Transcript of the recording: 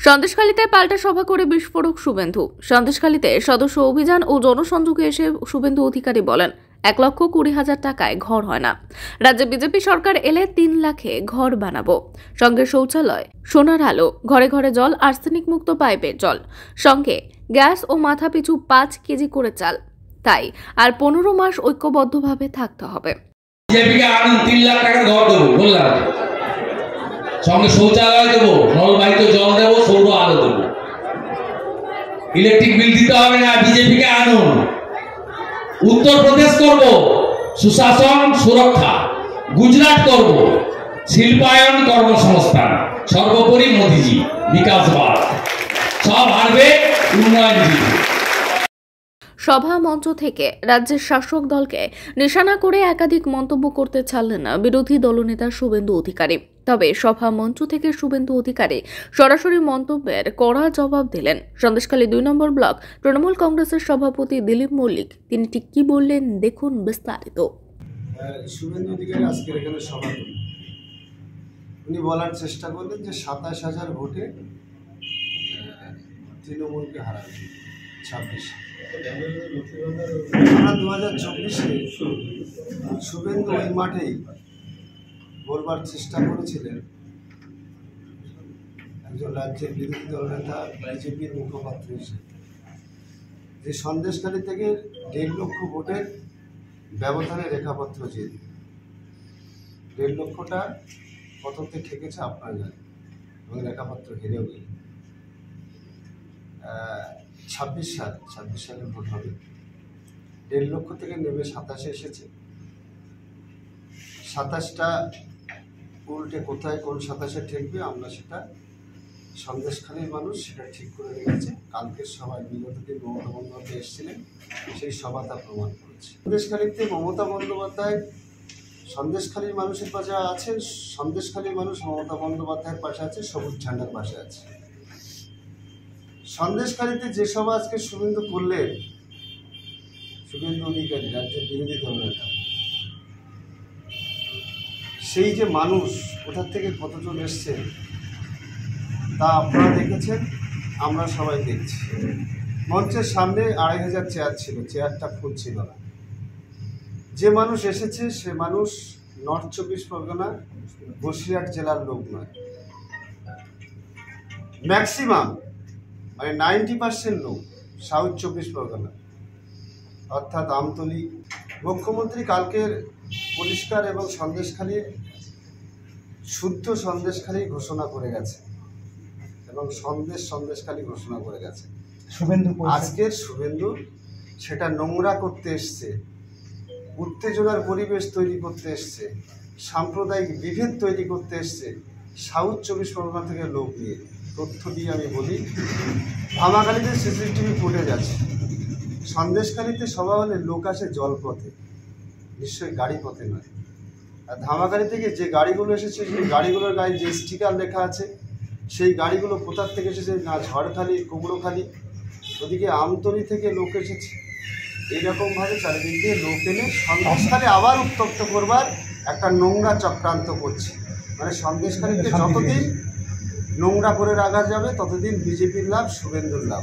সন্দেশখালীতে পাল্টা সভা করে বিস্ফোরক শুভেন্দু। সন্দেশখালীতে সদস্য অভিযান ও জনসংযোগে এসে শুভেন্দু অধিকারী বলেন, 1,20,000 টাকায় ঘর হয় না। রাজ্যে বিজেপি সরকার এলে 3 লাখে ঘর বানাবো। সঙ্গে শৌচালয়, সোনার আলো, ঘরে ঘরে জল, আর্সেনিক মুক্ত পাইপের জল, সঙ্গে গ্যাস ও মাথা পিছু 5 কেজি করে চাল। তাই আর 15 মাস ঐক্যবদ্ধভাবে থাকতে হবে। বিজেপিকে আনুন, 3 লাখ টাকার ঘর দেবো বললাম, সঙ্গে শৌচালয় দেবো, নলবাহিত জল দেবো, সৌর আলো দেবো, ইলেকট্রিক বিল দিতে হবে না। বিজেপিকে আনুন, উত্তরপ্রদেশ করব সুশাসন সুরক্ষা, গুজরাট করব শিল্পায়ন কর্মসংস্থান, সর্বোপরি মোদিজি বিকাশবাদ, সব হারবে উন্নয়ন জিতবে। সভা মঞ্চ থেকে রাজ্যের শাসক দলকে নিশানা করে একাধিক মন্তব্য করতে ছাড়লেন না বিরোধী দলনেতা শুভেন্দু অধিকারী। তবে সভা মঞ্চ থেকে শুভেন্দু অধিকারী সরাসরি মন্তব্যের কড়া জবাব দিলেন সন্দেশখালী 2 নম্বর ব্লক তৃণমূল কংগ্রেসের সভাপতি দিলীপ মল্লিক। তিনি ঠিক কি বললেন দেখুন বিস্তারিত। শুভেন্দু অধিকারী আজকের এখানে সভা করলেন, উনি বলার চেষ্টা করলেন যে 27,000 ভোটে তৃণমূলকে হারাবেন 26। আমরা 2024-এ শুভেন্দু ওই মাঠেই বলবার চেষ্টা করেছিলেন, একজন রাজ্যের বিরোধী দলনেতা বিজেপির মুখপাত্র হিসেবে, যে সন্দেশখালী থেকে 1.5 লক্ষ ভোটের ব্যবধানে রেখাপত্র জিতবে। 1.5 লক্ষটা কততে ঠেকেছে আপনারা জানেন, এবং রেখাপত্র হেরেও গেল। 26 সালে ভোট হবে, 1.5 লক্ষ থেকে নেমে 27-এ এসেছে। 27টা উল্টে কোথায় কোন 27-এ ঠেকবে আমরা সেটা সন্দেশখালীর মানুষ সেটা ঠিক করে রেখেছে। কালকের সভায় বিগত দিন মমতা বন্দ্যোপাধ্যায় এসেছিলেন, সেই সভা তা প্রমাণ করেছে। সন্দেশখালীতে মমতা বন্দ্যোপাধ্যায় সন্দেশখালীর মানুষের পাশে আছেন, সন্দেশখালীর মানুষ মমতা বন্দ্যোপাধ্যায়ের পাশে আছে, সবুজ ঝান্ডার পাশে আছে। সন্দেশখালীতে যে সভা আজকে শুভেন্দু করলেন, শুভেন্দু অধিকারী রাজ্যের বিরোধী দলনেতা, সেই যে মানুষ কোথা থেকে কতজন এসছেন তা আপনারা দেখেছেন, আমরা সবাই দেখছি। মঞ্চের সামনে 2,500 চেয়ার ছিল, চেয়ারটা ফুল ছিল না। যে মানুষ এসেছে সে মানুষ নর্থ 24 পরগনা বসিরহাট জেলার লোক নয়। ম্যাক্সিমাম মানে 90% লোক সাউথ 24 পরগনা, অর্থাৎ আমতলী। মুখ্যমন্ত্রী কালকের পরিষ্কার এবং সন্দেশখালীর শুদ্ধ সন্দেশখালী ঘোষণা করে গেছে, এবং সন্দেশখালী ঘোষণা করে গেছে। আজকের শুভেন্দু সেটা নোংরা করতে এসছে, উত্তেজনার পরিবেশ তৈরি করতে এসছে, সাম্প্রদায়িক বিভেদ তৈরি করতে এসছে সাউথ 24 পরগনা থেকে লোক নিয়ে। তথ্য দিয়ে আমি বলি, ধামাখালীতে সিসিটিভি ফুটেজ আছে। সন্দেশখালীতে সভা হলে লোক আসে জলপথে, নিশ্চয়ই গাড়ি পথে নয়। আর ধামাখালী থেকে যে গাড়িগুলো এসেছে, সেই গাড়িগুলোর গায়ে যে স্টিকার লেখা আছে, সেই গাড়িগুলো কোথার থেকে এসেছে না ঝড়খালি, কুমড়োখালি, ওদিকে আমতলী থেকে লোক এসেছে। এইরকমভাবে চারিদিক দিয়ে লোক এনে সন্দেশখালী আবার উত্তপ্ত করবার একটা নোংরা চক্রান্ত করছে। মানে সন্দেশখালীতে যতদিন নোংরা করে রাখা যাবে ততদিন বিজেপির লাভ, শুভেন্দুর লাভ।